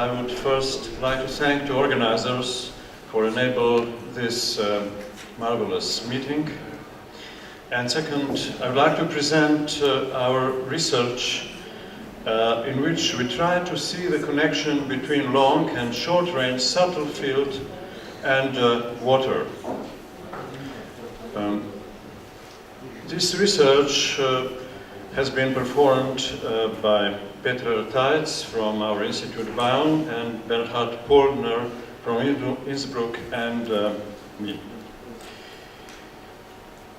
I would first like to thank the organizers for enabling this marvelous meeting. And second, I would like to present our research in which we try to see the connection between long and short-range subtle field and water. This research has been performed by Petra Teitz from our Institute Bayern and Bernhard Poldner from Innsbruck and me.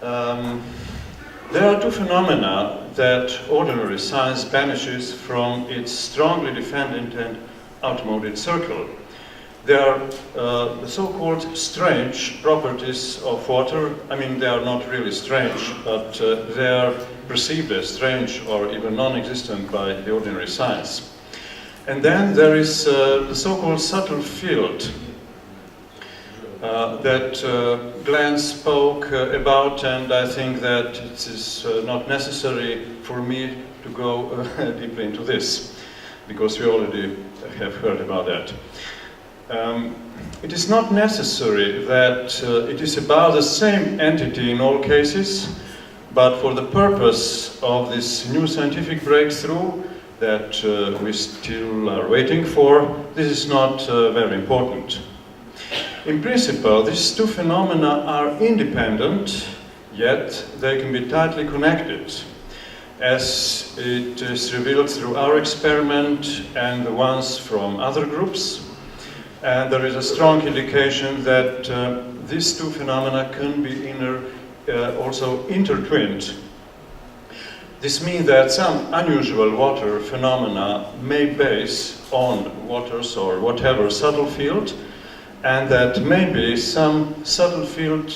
There are two phenomena that ordinary science banishes from its strongly defended and outmoded circle. They are the so-called strange properties of water. I mean, they are not really strange, but they are perceived as strange or even non-existent by the ordinary science. And then there is the so-called subtle field that Glenn spoke about, and I think that it is not necessary for me to go deeply into this, because we already have heard about that. It is not necessary that it is about the same entity in all cases, but for the purpose of this new scientific breakthrough that we still are waiting for, this is not very important. In principle, these two phenomena are independent, yet they can be tightly connected, as it is revealed through our experiment and the ones from other groups. And there is a strong indication that these two phenomena can be also intertwined. This means that some unusual water phenomena may base on waters or whatever subtle field, and that maybe some subtle field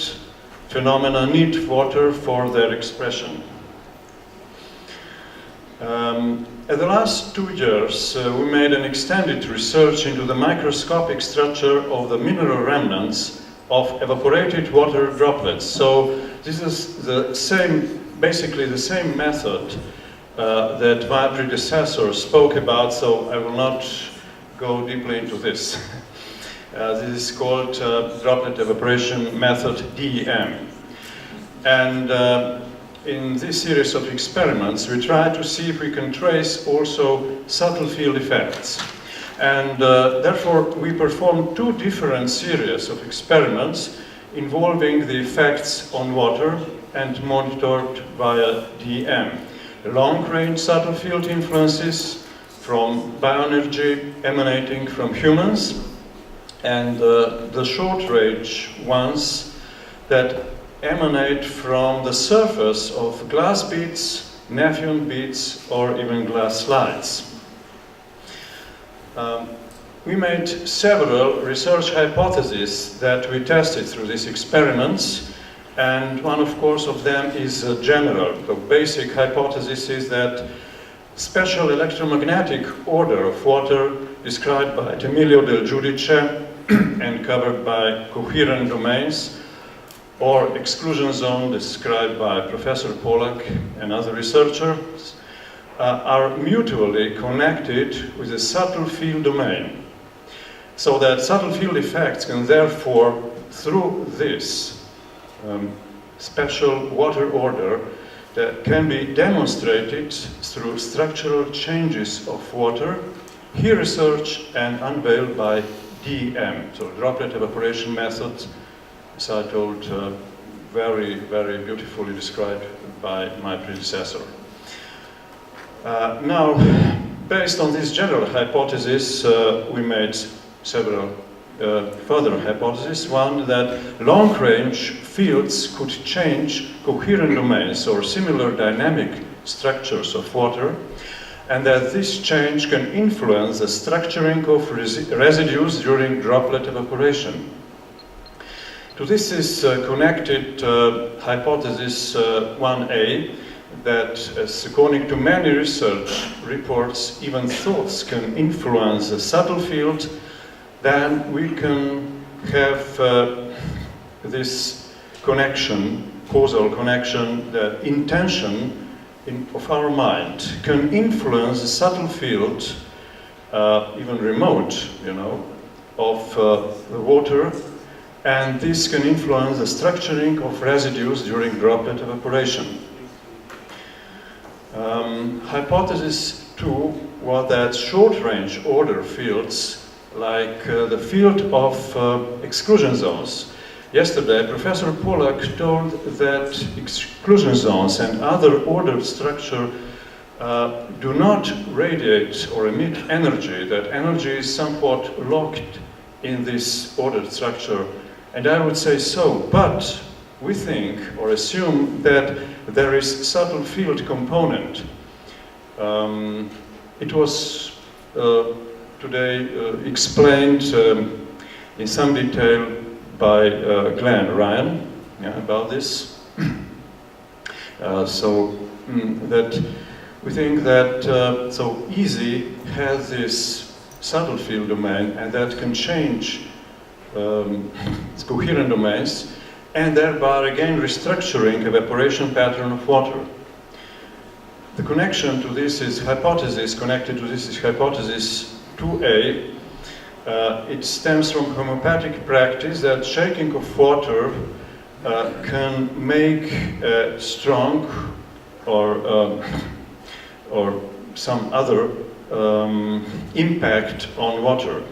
phenomena need water for their expression. In the last 2 years, we made an extended research into the microscopic structure of the mineral remnants of evaporated water droplets. So this is the same, basically the same method that my predecessor spoke about, so I will not go deeply into this. This is called droplet evaporation method, DEM. And in this series of experiments, we try to see if we can trace also subtle field effects. And therefore, we performed 2 different series of experiments involving the effects on water and monitored via DEM. Long-range subtle field influences from bioenergy emanating from humans, and the short-range ones that emanate from the surface of glass beads, Neptune beads, or even glass slides. We made several research hypotheses that we tested through these experiments, and one, of course, of them is general. The basic hypothesis is that special electromagnetic order of water described by Emilio del Giudice and covered by coherent domains, or exclusion zone described by Professor Pollack and other researchers, are mutually connected with a subtle field domain. So that subtle field effects can therefore, through this special water order, that can be demonstrated through structural changes of water, here researched and unveiled by DEM, so droplet evaporation method, as I told, very, very beautifully described by my predecessor. Now, based on this general hypothesis, we made several further hypotheses. One, that long-range fields could change coherent domains or similar dynamic structures of water, and that this change can influence the structuring of residues during droplet evaporation. To this is connected hypothesis 1A, that according to many research reports, even thoughts can influence a subtle field. Then we can have this connection, causal connection, that intention of our mind can influence a subtle field even remote, of the water, and this can influence the structuring of residues during droplet evaporation. Hypothesis 2 was that short-range order fields, like the field of exclusion zones. Yesterday, Professor Pollack told that exclusion zones and other ordered structure do not radiate or emit energy, that energy is somewhat locked in this ordered structure. And I would say so, but we think or assume that there is subtle field component. It was today explained in some detail by Glenn Ryan about this. That we think that so easy has this subtle field domain, and that can change its coherent domains, and thereby again restructuring evaporation pattern of water. The connection to this is hypothesis, connected to this is hypothesis 2a. It stems from homeopathic practice that shaking of water can make a strong or some other impact on water.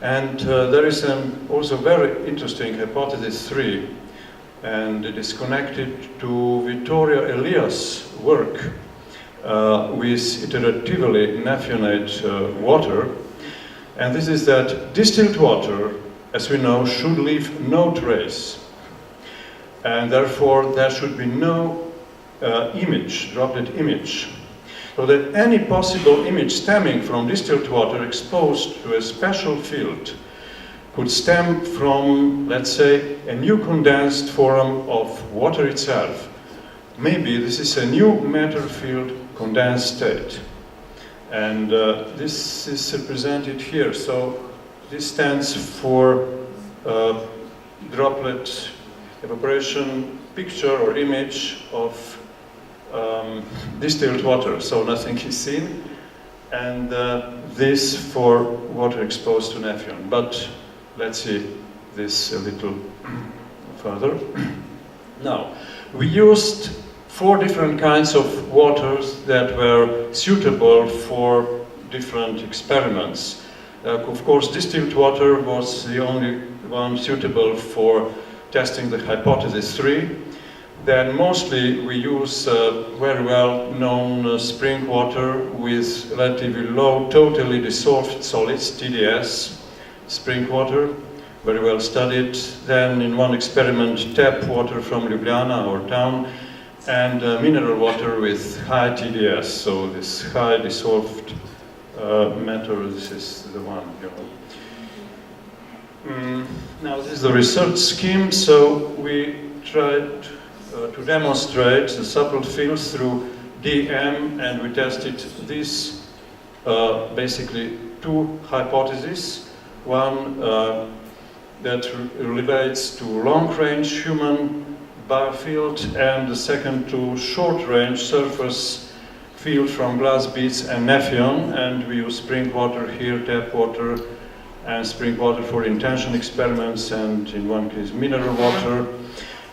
And there is also very interesting hypothesis 3, and it is connected to Vittorio Elias' work with iteratively naphionate water. And this is that distilled water, as we know, should leave no trace. And therefore, there should be no image, droplet image. So that any possible image stemming from distilled water exposed to a special field could stem from, let's say, a new condensed form of water itself. Maybe this is a new matter field condensed state. And this is represented here. So this stands for droplet evaporation picture or image of distilled water, so nothing is seen, and this for water exposed to nepheon. But let's see this a little further. Now, we used 4 different kinds of waters that were suitable for different experiments. Of course, distilled water was the only one suitable for testing the hypothesis 3. Then mostly we use very well known spring water with relatively low totally dissolved solids, TDS, spring water, very well studied. Then in one experiment, tap water from Ljubljana, our town, and mineral water with high TDS, so this high dissolved matter, this is the one, Now this is the research scheme, so we tried to demonstrate the subtle fields through DM, and we tested these basically 2 hypotheses. One that relates to long-range human biofield, and the second to short-range surface field from glass beads and nepheon, and we use spring water here, tap water, and spring water for intention experiments, and in one case mineral water.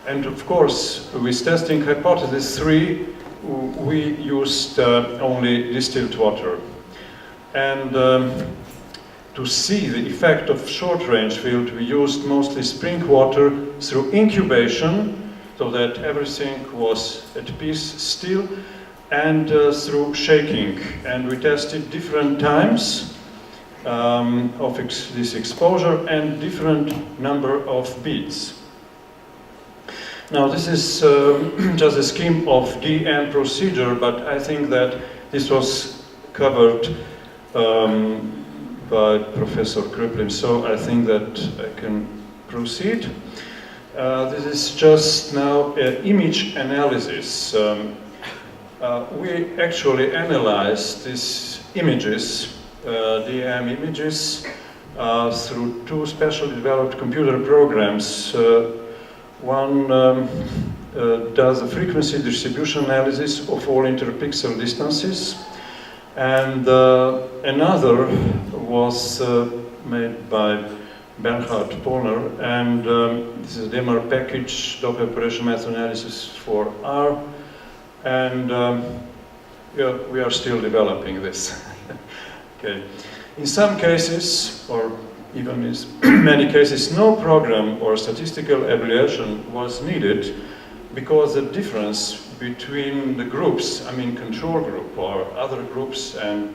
And of course, with testing hypothesis 3, we used only distilled water. And to see the effect of short-range field, we used mostly spring water through incubation, so that everything was at peace still, and through shaking. And we tested different times of this exposure and different number of beads. Now this is just a scheme of DM procedure, but I think that this was covered by Professor Kriplin, so I think that I can proceed. This is just now an image analysis. We actually analyzed these images, DM images, through 2 specially developed computer programs. One does a frequency distribution analysis of all interpixel distances, And another was made by Bernhard Pollner, and this is a DEMAR package, Doppler operation meta-analysis for R, and yeah, we are still developing this. Okay. In some cases, or even in many cases, no program or statistical evaluation was needed because the difference between the groups, I mean control group or other groups, and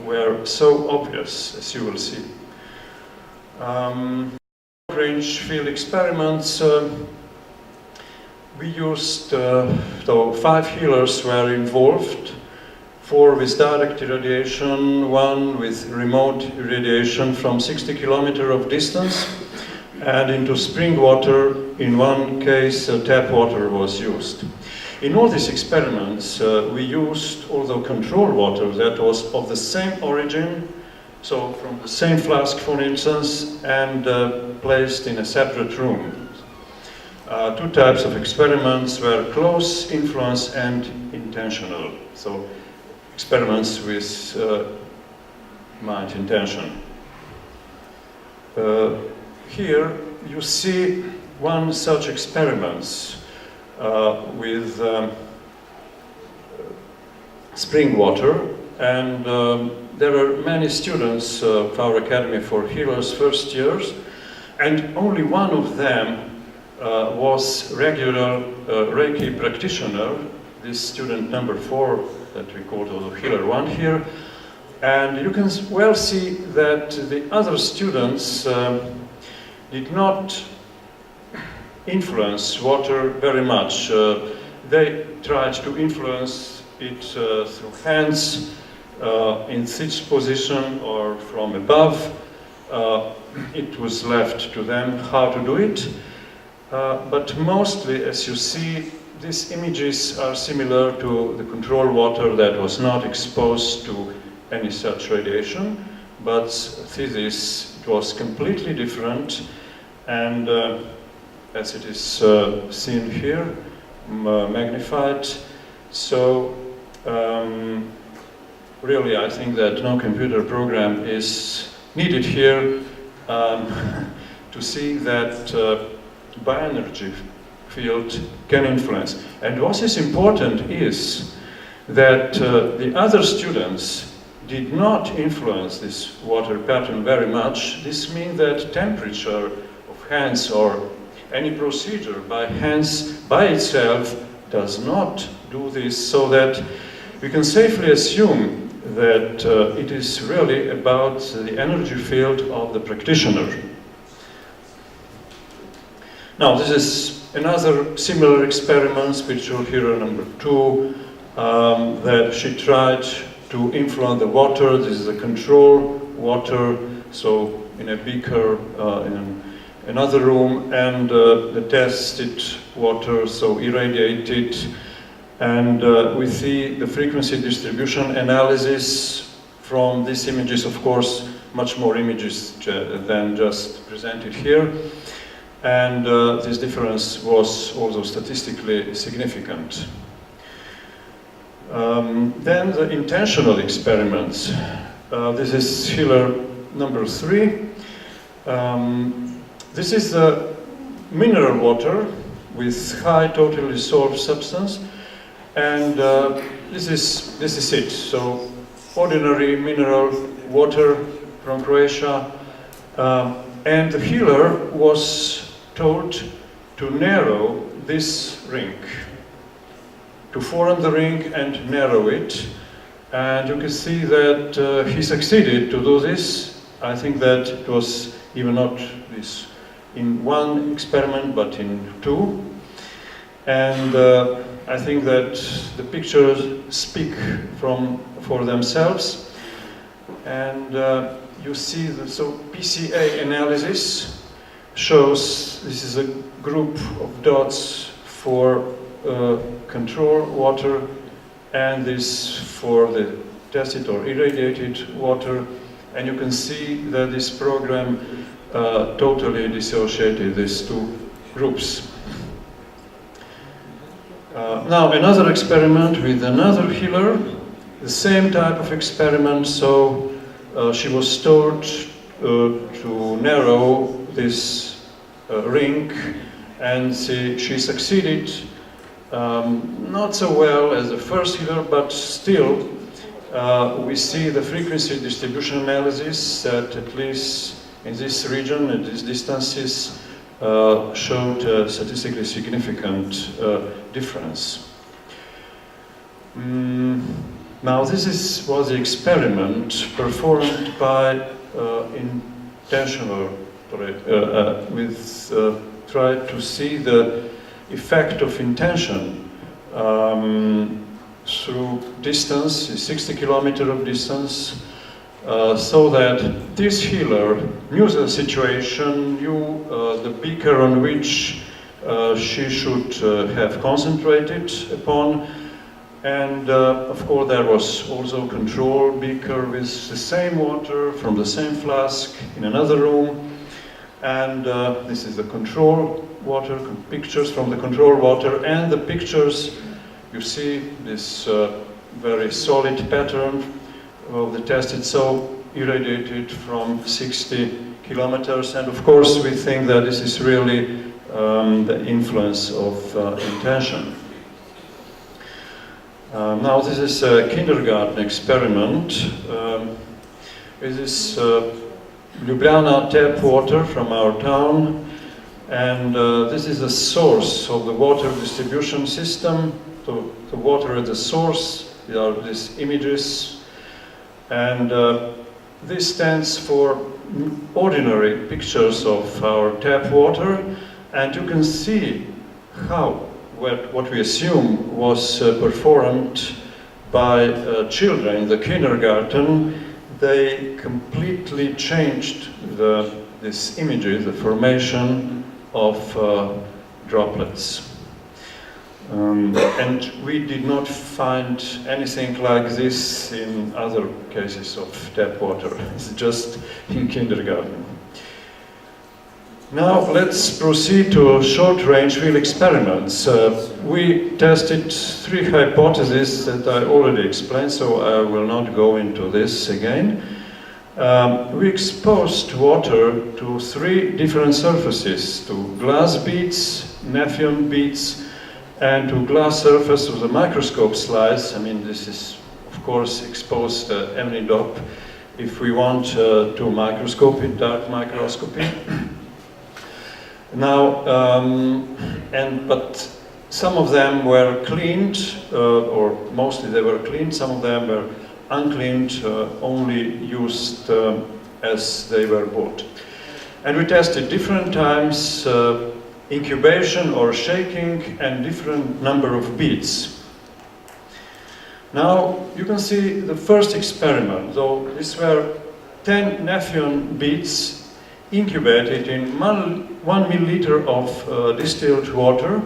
were so obvious, as you will see. Range field experiments, we used, so 5 healers were involved, 4 with direct irradiation, 1 with remote irradiation from 60 kilometers of distance, and into spring water. In one case, tap water was used. In all these experiments, we used, although control water that was of the same origin, so from the same flask, for instance, and placed in a separate room. 2 types of experiments were close influence and intentional. So experiments with mind intention. Here you see one such experiments with spring water, and there are many students of our Academy for Healers first years, and only one of them was regular Reiki practitioner, this student number 4 that we call the Healer 1 here. And you can well see that the other students did not influence water very much. They tried to influence it through hands, in sitz position or from above. It was left to them how to do it. But mostly, as you see, these images are similar to the control water that was not exposed to any such radiation, but thesis it was completely different, and as it is seen here, magnified. So really I think that no computer program is needed here to see that bioenergy field can influence. And what is important is that the other students did not influence this water pattern very much. This means that temperature of hands or any procedure by hands by itself does not do this, so that we can safely assume that it is really about the energy field of the practitioner. Now, this is another similar experiment, spiritual hero number 2, that she tried to influence the water. This is a control water, so in a beaker in another room, and the tested water, so irradiated, and we see the frequency distribution analysis from these images, of course, much more images than just presented here. And this difference was also statistically significant. Then the intentional experiments. This is Healer number 3. This is the mineral water with high totally dissolved substance, and this is it. So ordinary mineral water from Croatia, and the healer was told to narrow this ring, to form the ring and narrow it, and you can see that he succeeded to do this. I think that it was even not this in one experiment, but in 2, and I think that the pictures speak for themselves, and you see the PCA analysis shows this is a group of dots for control water, and this for the tested or irradiated water, and you can see that this program totally dissociated these 2 groups. Now another experiment with another healer, the same type of experiment, so she was told to narrow this ring, and she succeeded not so well as the first healer, but still we see the frequency distribution analysis that at least in this region, at these distances, showed a statistically significant difference. Now this was the experiment performed by tried to see the effect of intention through distance, 60 kilometers of distance, so that this healer knew the situation, knew the beaker on which she should have concentrated upon, and of course there was also a control beaker with the same water from the same flask in another room, and this is the control water, pictures from the control water, and the pictures you see this very solid pattern of the test itself irradiated from 60 kilometers, and of course we think that this is really the influence of intention. Now this is a kindergarten experiment. This is Ljubljana tap water from our town, and this is the source of the water distribution system. So the water at the source, there are these images, and this stands for ordinary pictures of our tap water, and you can see how what we assume was performed by children in the kindergarten. They completely changed this images, the formation of droplets. And we did not find anything like this in other cases of tap water. It's just in kindergarten. Now let's proceed to short-range field experiments. We tested 3 hypotheses that I already explained, so I will not go into this again. We exposed water to 3 different surfaces, to glass beads, Neptune beads, and to glass surface of the microscope slides. I mean, this is, of course, exposed every dot if we want to microscope it, dark microscopy. Now, but some of them were cleaned, or mostly they were cleaned, some of them were uncleaned, only used as they were bought. And we tested different times, incubation or shaking, and different number of beads. Now you can see the first experiment, though these were 10 Neptune beads incubated in 1 milliliter of distilled water,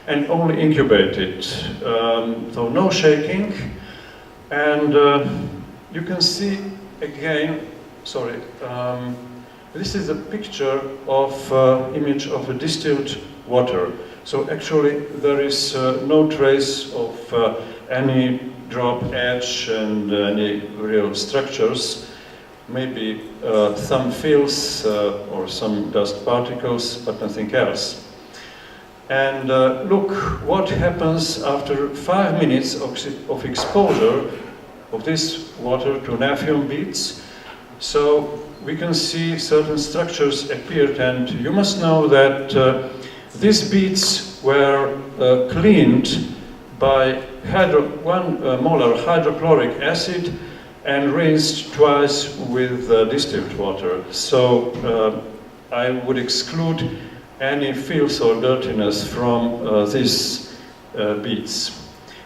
and only incubated, so no shaking. And you can see again, this is a picture of image of a distilled water. So actually there is no trace of any drop edge and any real structures. Maybe some fills or some dust particles, but nothing else. And look what happens after 5 minutes of exposure of this water to Neptune beads. So we can see certain structures appeared, and you must know that these beads were cleaned by 1 molar hydrochloric acid and rinsed twice with distilled water. So I would exclude any filth or dirtiness from these beads.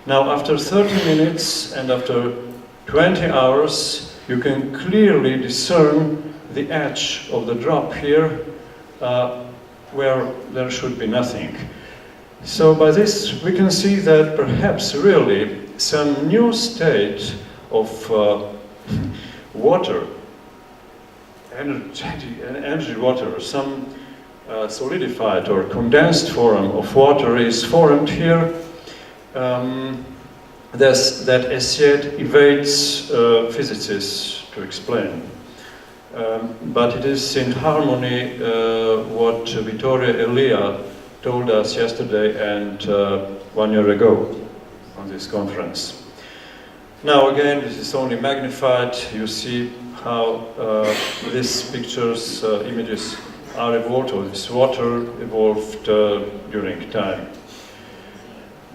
Now after 30 minutes and after 20 hours, you can clearly discern the edge of the drop here where there should be nothing. So by this we can see that perhaps really some new state of water, energy water, some solidified or condensed form of water is formed here. that as yet evades physicists to explain. But it is in harmony what Vittorio Elia told us yesterday and 1 year ago on this conference. Now again, this is only magnified. You see how these pictures, images are evolved, or this water evolved during time.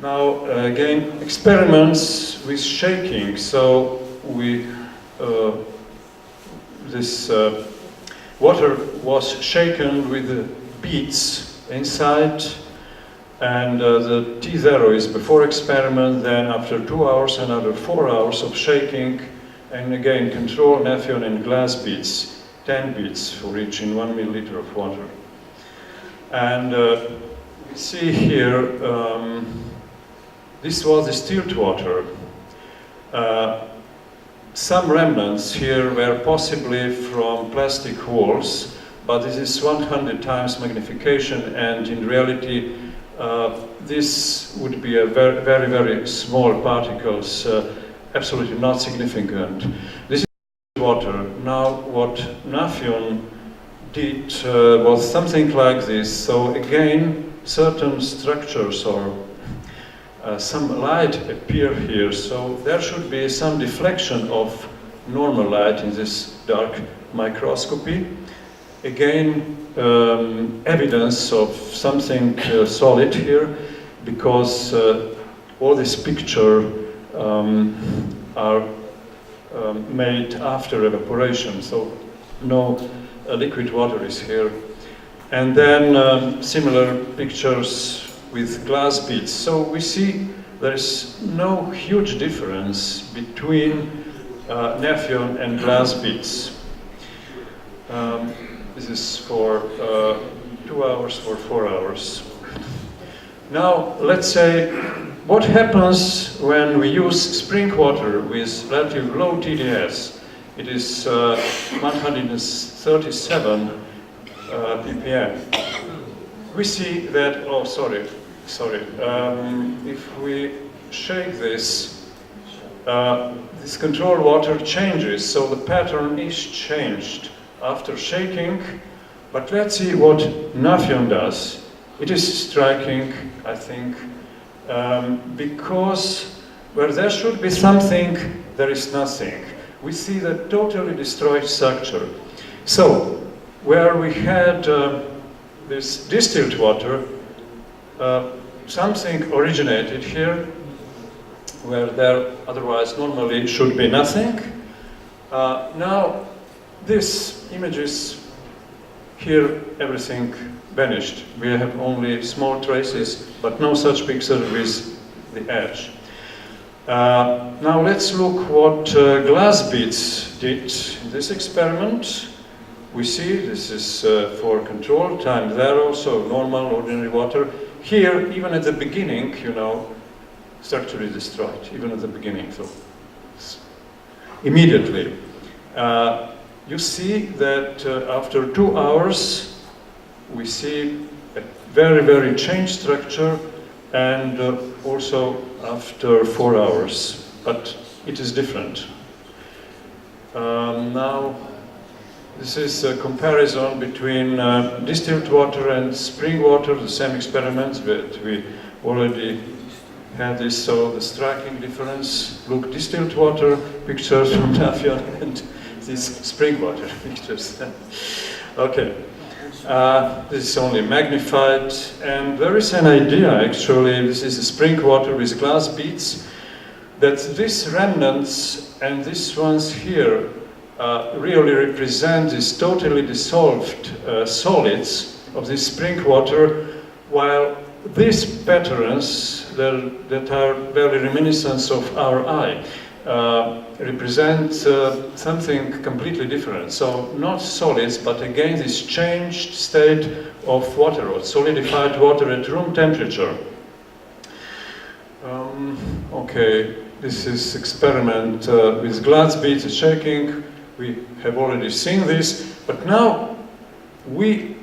Now again, experiments with shaking. So this water was shaken with the beads inside, and the T0 is before experiment, then after 2 hours, another 4 hours of shaking, and again control nepheon and glass beads, 10 beads for each in 1 milliliter of water. And we see here, this was distilled water. Some remnants here were possibly from plastic walls, but this is 100 times magnification, and in reality this would be a very, very, very small particles, absolutely not significant. This is water. Now what Naphion did was something like this. So again, certain structures or some light appear here, so there should be some deflection of normal light in this dark microscopy. Again, evidence of something solid here, because all this picture are made after evaporation, so no liquid water is here. And then similar pictures with glass beads. So we see there is no huge difference between nepheon and glass beads. This is for 2 hours, for 4 hours. Now, let's say, what happens when we use spring water with relatively low TDS? It is 137 ppm. We see that, oh, sorry. If we shake this, this control water changes, so the pattern is changed after shaking. But let's see what Naphion does. It is striking, I think, because where there should be something, there is nothing. We see the totally destroyed structure. So, where we had this distilled water, something originated here, where there otherwise normally should be nothing. Now, this images here, everything vanished. We have only small traces, but no such picture with the edge. Now let's look what glass beads did in this experiment. We see this is for control, time zero, so normal, ordinary water. Here, even at the beginning, you know, structure is destroyed, even at the beginning, so immediately. You see that after 2 hours, we see a very, very changed structure, and also after 4 hours, but it is different. Now, this is a comparison between distilled water and spring water, the same experiments, but we already had this, so the striking difference. Look, distilled water pictures from Naphion and these spring water pictures. Okay. This is only magnified, and there is an idea, actually, this is a spring water with glass beads, that these remnants and these ones here really represent these totally dissolved solids of this spring water, while these patterns that are very reminiscent of our eye represent something completely different. So not solids, but again this changed state of water, or solidified water at room temperature. Okay, this is experiment with glass beads shaking. We have already seen this, but now we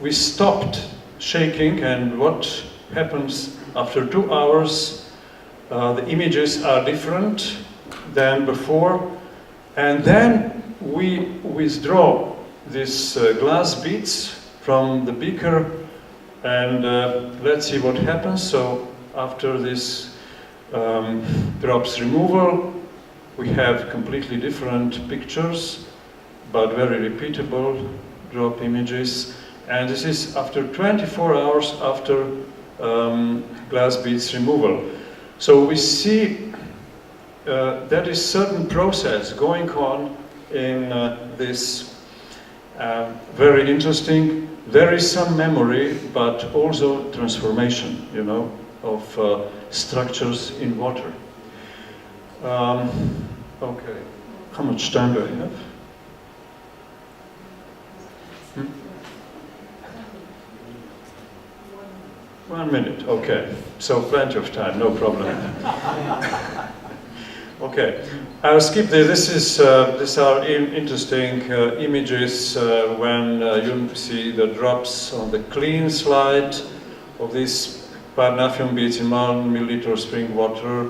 stopped shaking, and what happens after 2 hours? The images are different than before, and then we withdraw these glass beads from the beaker, and let's see what happens. So after this drops removal, we have completely different pictures, but very repeatable drop images. And this is after 24 hours after glass beads removal. So we see that is certain process going on in this very interesting. There is some memory, but also transformation, you know, of structures in water. Okay, how much time do I have? 1 minute, okay. So plenty of time, no problem. Okay, I'll skip this. These are interesting images when you see the drops on the clean slide of these Parnafium beads in 1 milliliter spring water.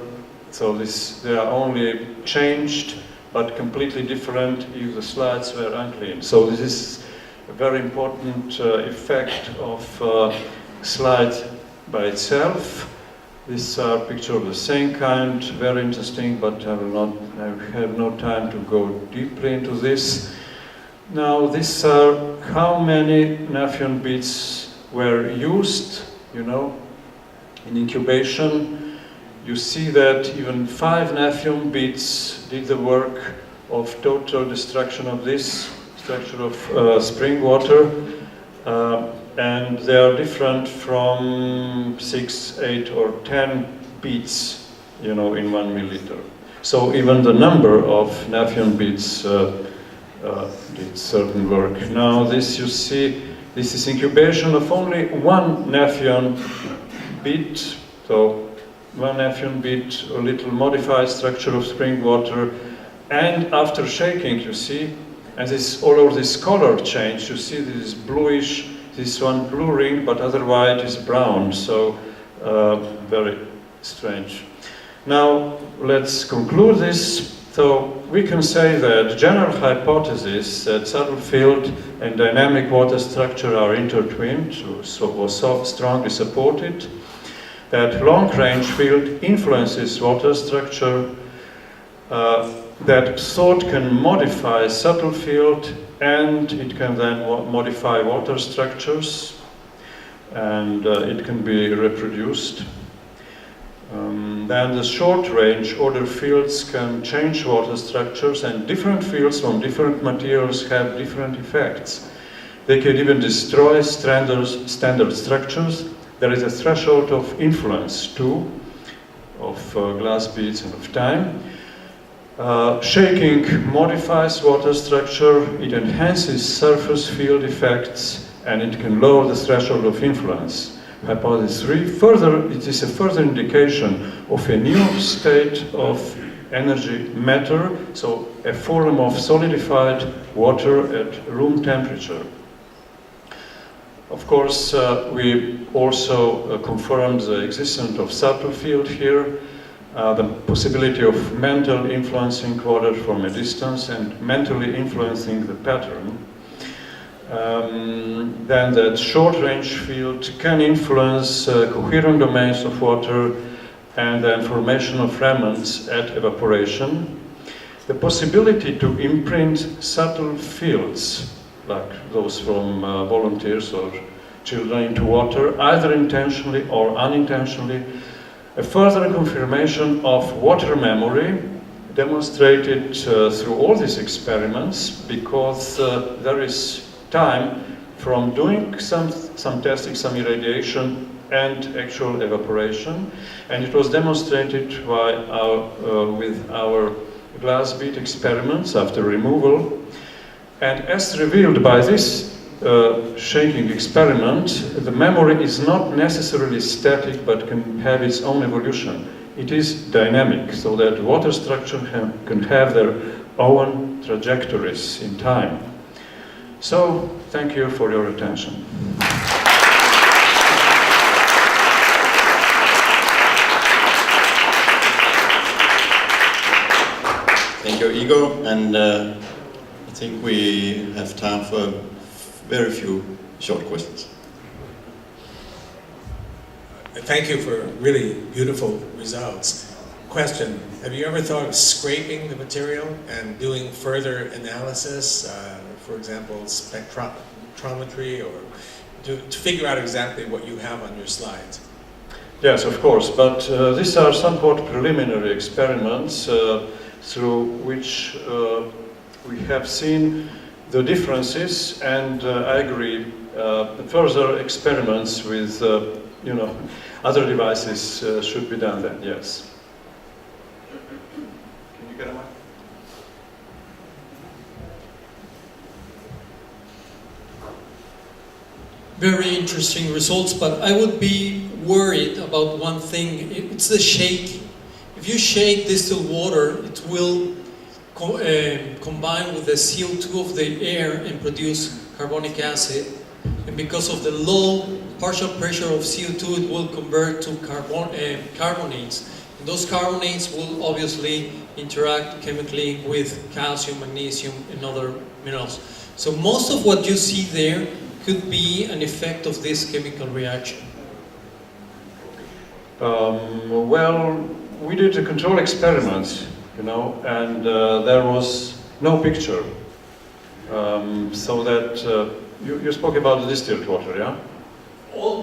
So they are only changed, but completely different if the slides were unclean. So this is a very important effect of slide by itself. These are pictures of the same kind, very interesting, but I have no time to go deeply into this. Now, these are how many Nafion beads were used, you know, in incubation. You see that even 5 Nafion beads did the work of total destruction of this structure of spring water. And they are different from 6, 8, or 10 beads, you know, in 1 milliliter. So even the number of Nafion beads did certain work. Now this, you see, this is incubation of only 1 Nafion bead. So 1 Nafion bead, a little modified structure of spring water. And after shaking, you see, and this, all of this color change, you see this bluish, this one blue ring, but otherwise it is brown, so very strange. Now, let's conclude this. So, we can say that general hypothesis that subtle field and dynamic water structure are intertwined, so strongly supported, that long-range field influences water structure, that thought can modify subtle field, and it can then modify water structures, and it can be reproduced. Then the short-range order fields can change water structures, and different fields from different materials have different effects. They can even destroy standard structures. There is a threshold of influence too, of glass beads and of time. Shaking modifies water structure, it enhances surface field effects, and it can lower the threshold of influence. Hypothesis 3, further, it is a further indication of a new state of energy matter, so a form of solidified water at room temperature. Of course, we also confirmed the existence of subtle field here. The possibility of mental influencing water from a distance and mentally influencing the pattern. Then that short-range field can influence coherent domains of water and the formation of remnants at evaporation. The possibility to imprint subtle fields, like those from volunteers or children, into water, either intentionally or unintentionally. A further confirmation of water memory demonstrated through all these experiments, because there is time from doing some testing, some irradiation, and actual evaporation. And it was demonstrated with our glass bead experiments after removal. And as revealed by this shaking experiment, the memory is not necessarily static, but can have its own evolution. It is dynamic, so that water structure can have their own trajectories in time. So, thank you for your attention. Thank you, Igor. And I think we have time for very few short questions. Thank you for really beautiful results. Question, have you ever thought of scraping the material and doing further analysis, for example, spectrometry, or to figure out exactly what you have on your slides? Yes, of course, but these are somewhat preliminary experiments through which we have seen the differences, and I agree, further experiments with other devices should be done then, yes. Can you get a mic? Very interesting results, but I would be worried about one thing. It's the shaking. If you shake distilled water, it will combine with the CO2 of the air and produce carbonic acid. And because of the low partial pressure of CO2, it will convert to carbonates. And those carbonates will obviously interact chemically with calcium, magnesium, and other minerals. So most of what you see there could be an effect of this chemical reaction. Well, we did a control experiment, and there was no picture. So that you spoke about the distilled water, yeah? All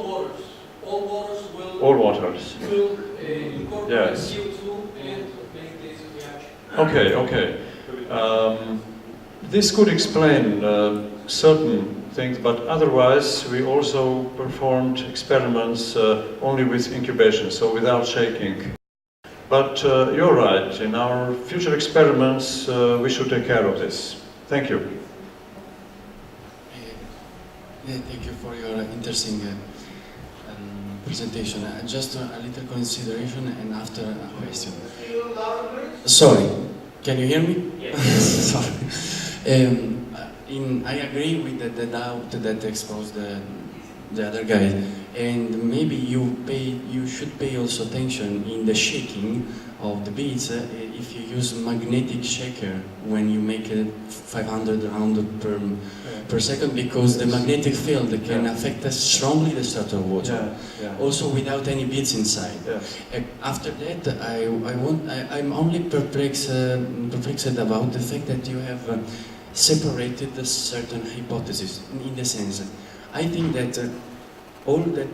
waters will incorporate yes. CO2 and make this reaction. Okay. This could explain certain things, but otherwise we also performed experiments only with incubation, so without shaking. But you're right, in our future experiments we should take care of this. Thank you. Thank you for your interesting presentation. Just a little consideration and after a question. Sorry, can you hear me? Yes. Sorry. I agree with the doubt that exposed the other guy, and maybe you should pay also attention in the shaking of the beads if you use magnetic shaker when you make it 500 rounds per second, because the magnetic field can affect strongly the structure of water, also without any beads inside. After that, I'm only perplexed about the fact that you have separated the certain hypotheses. In the sense, I think that all the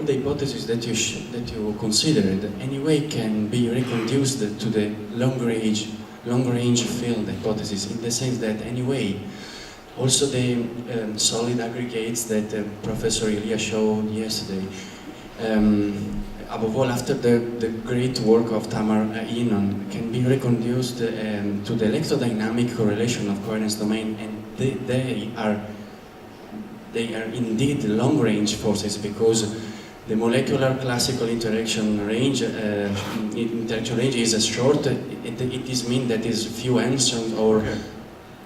hypotheses that you considered anyway can be reconduced to the long range field hypothesis, in the sense that anyway also the solid aggregates that Professor Ilya showed yesterday, above all after the great work of Tamar Enon, can be reconduced to the electrodynamic correlation of coherence domain, and they are indeed long-range forces, because the molecular classical interaction range is short. It is mean that is few angstroms or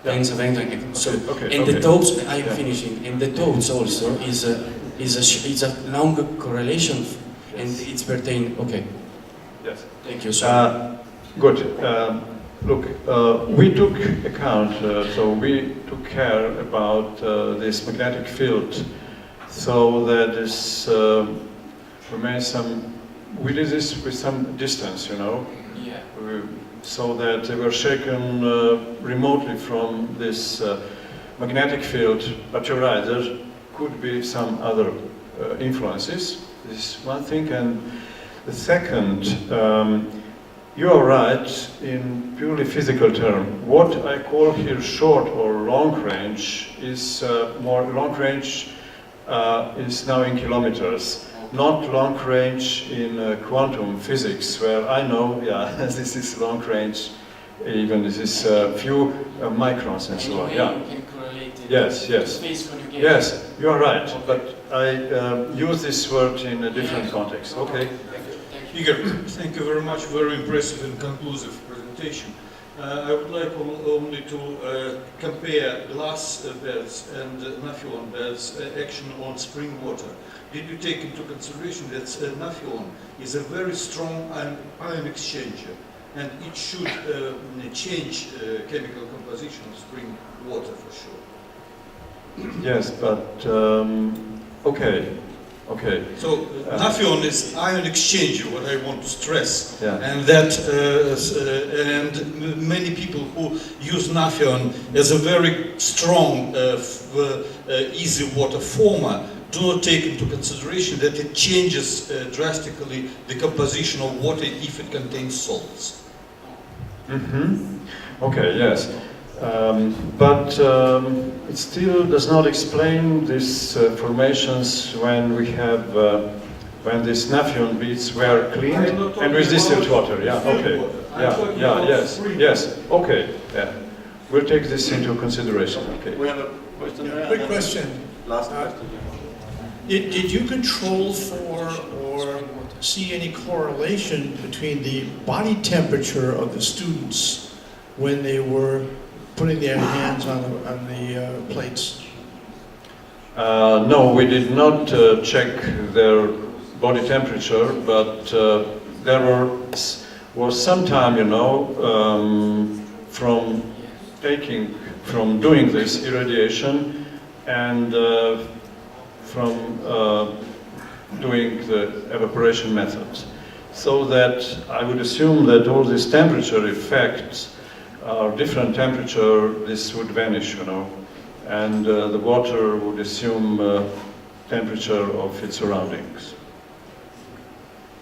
tens of angstroms. So, and the thoughts, I'm finishing. And the thoughts also is a long correlation, and it's pertain. Okay. Yes. Thank you. Sorry. Good. Look, we took account, so we took care about this magnetic field, so that this remains some. We did this with some distance, Yeah. So that they were shaken remotely from this magnetic field. But you're right, there could be some other influences. This is one thing, and the second. You are right in purely physical term. What I call here short or long range is more long range is now in kilometers, not long range in quantum physics, where I know, this is long range, even this is few microns and so on. You can correlate it. Yes. Space conjugation. Yes, you are right, but I use this word in a different context. Okay. Igor, thank you very much. Very impressive and conclusive presentation. I would like only to compare glass beds and Nafion beds action on spring water. Did you take into consideration that Nafion is a very strong ion exchanger, and it should change chemical composition of spring water for sure. Yes, but okay. So Naphion is ion exchanger, what I want to stress, Yeah. and that many people who use Naphion as a very strong, easy water former do not take into consideration that it changes drastically the composition of water if it contains salts. Okay, yes. But it still does not explain these formations when we have when these Naphion beads were cleaned and with distilled water. Yeah, okay. Yes. Okay. Yeah. We'll take this into consideration. Okay. We have a question there. Quick question. Last question. Did you control for or see any correlation between the body temperature of the students when they were putting their hands on the plates? No, we did not check their body temperature, but there was some time, from doing this irradiation and from doing the evaporation methods. So that I would assume that all these temperature effects are different temperature, this would vanish, and the water would assume temperature of its surroundings.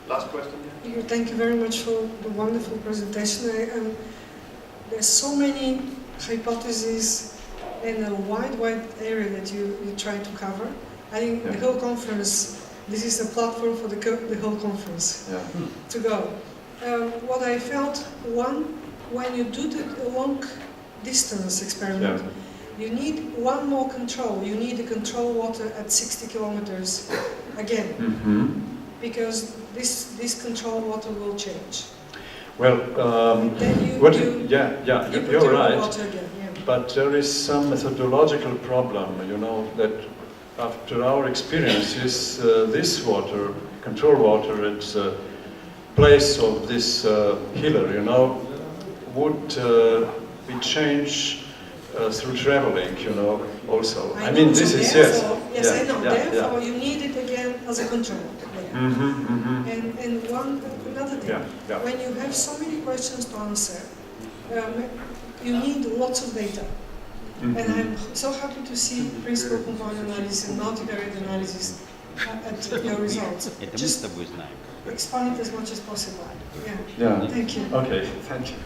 Last question. Igor, thank you very much for the wonderful presentation. There's so many hypotheses in a wide area that you try to cover. I think the whole conference, this is a platform for the whole conference to go. What I felt, when you do the long distance experiment, you need one more control. You need the control water at 60 kilometers again, because this control water will change. Well, then you you're right. Water again, But there is some methodological problem, that after our experiences, this water, control water, at place of this healer, would be changed through traveling, also. I mean, this is, yes. Yes, I know. Therefore, you need it again as a control. And another thing, when you have so many questions to answer, you need lots of data. And I'm so happy to see principal compound analysis and multivariate analysis at your results. Just expand it as much as possible. Yeah. Thank you. Okay, thank you.